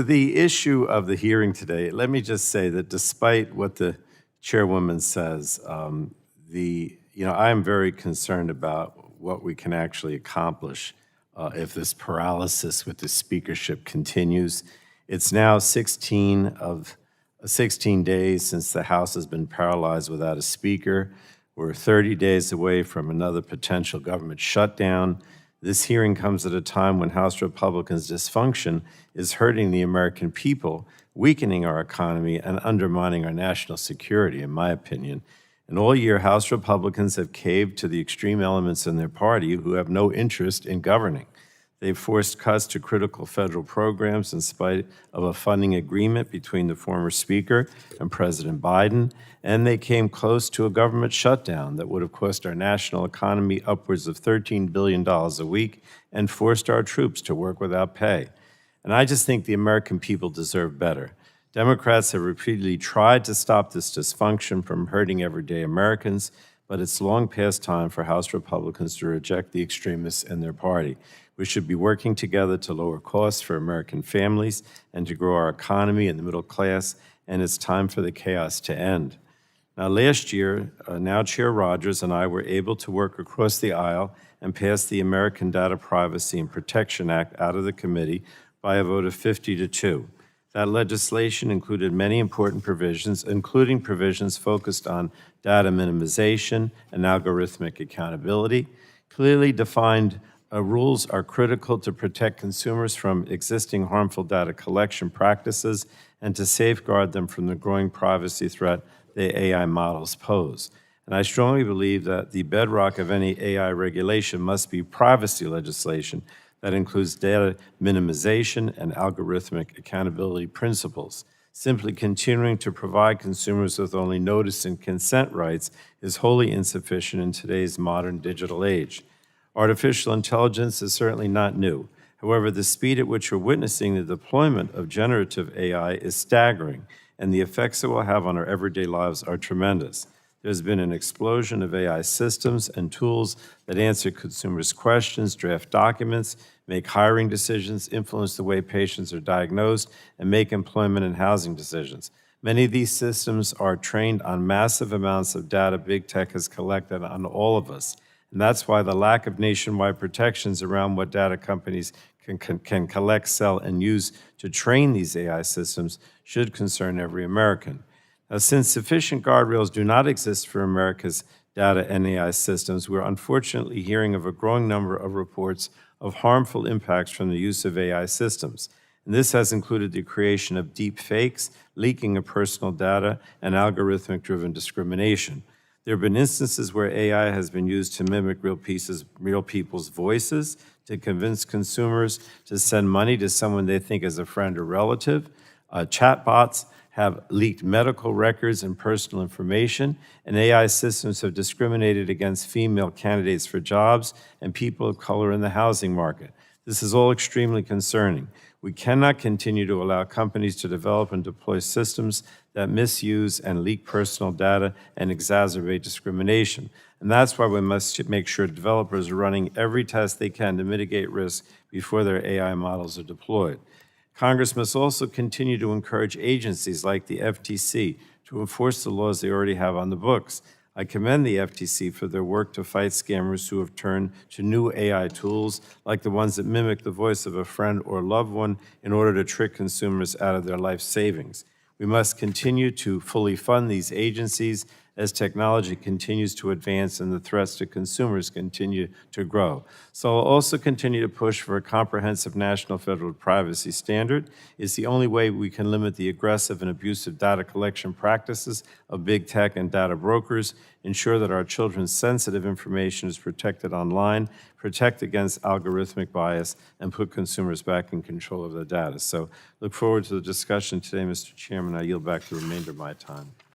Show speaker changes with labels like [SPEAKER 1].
[SPEAKER 1] The issue of the hearing today, let me just say that despite what the chairwoman says, I am very concerned about what we can actually accomplish if this paralysis with the speakership continues. It's now 16 days since the House has been paralyzed without a speaker. We're 30 days away from another potential government shutdown. This hearing comes at a time when House Republicans' dysfunction is hurting the American people, weakening our economy, and undermining our national security, in my opinion. And all year, House Republicans have caved to the extreme elements in their party who have no interest in governing. They've forced cuts to critical federal programs in spite of a funding agreement between the former Speaker and President Biden, and they came close to a government shutdown that would have cost our national economy upwards of $13 billion a week and forced our troops to work without pay. And I just think the American people deserve better. Democrats have repeatedly tried to stop this dysfunction from hurting everyday Americans, but it's long past time for House Republicans to reject the extremists in their party. We should be working together to lower costs for American families and to grow our economy and the middle class, and it's time for the chaos to end. Now, last year, now Chair Rogers and I were able to work across the aisle and pass the American Data Privacy and Protection Act out of the committee by a vote of 50-2. That legislation included many important provisions, including provisions focused on data minimization and algorithmic accountability. Clearly defined rules are critical to protect consumers from existing harmful data collection practices and to safeguard them from the growing privacy threat the AI models pose. And I strongly believe that the bedrock of any AI regulation must be privacy legislation that includes data minimization and algorithmic accountability principles. Simply continuing to provide consumers with only notice and consent rights is wholly insufficient in today's modern digital age. Artificial intelligence is certainly not new. However, the speed at which we're witnessing the deployment of generative AI is staggering, and the effects it will have on our everyday lives are tremendous. There's been an explosion of AI systems and tools that answer consumers' questions, draft documents, make hiring decisions, influence the way patients are diagnosed, and make employment and housing decisions. Many of these systems are trained on massive amounts of data big tech has collected on all of us. And that's why the lack of nationwide protections around what data companies can collect, sell, and use to train these AI systems should concern every American. Now, since sufficient guardrails do not exist for America's data and AI systems, we're unfortunately hearing of a growing number of reports of harmful impacts from the use of AI systems. And this has included the creation of deep fakes, leaking of personal data, and algorithmic-driven discrimination. There have been instances where AI has been used to mimic real people's voices, to convince consumers to send money to someone they think is a friend or relative. Chatbots have leaked medical records and personal information, and AI systems have discriminated against female candidates for jobs and people of color in the housing market. This is all extremely concerning. We cannot continue to allow companies to develop and deploy systems that misuse and leak personal data and exacerbate discrimination. And that's why we must make sure developers are running every test they can to mitigate risk before their AI models are deployed. Congress must also continue to encourage agencies like the FTC to enforce the laws they already have on the books. I commend the FTC for their work to fight scammers who have turned to new AI tools, like the ones that mimic the voice of a friend or loved one in order to trick consumers out of their life savings. We must continue to fully fund these agencies as technology continues to advance and the threats to consumers continue to grow. So I'll also continue to push for a comprehensive national federal privacy standard. It's the only way we can limit the aggressive and abusive data collection practices of big tech and data brokers, ensure that our children's sensitive information is protected online, protect against algorithmic bias, and put consumers back in control of their data. So look forward to the discussion today, Mr. Chairman. I yield back the remainder of my time.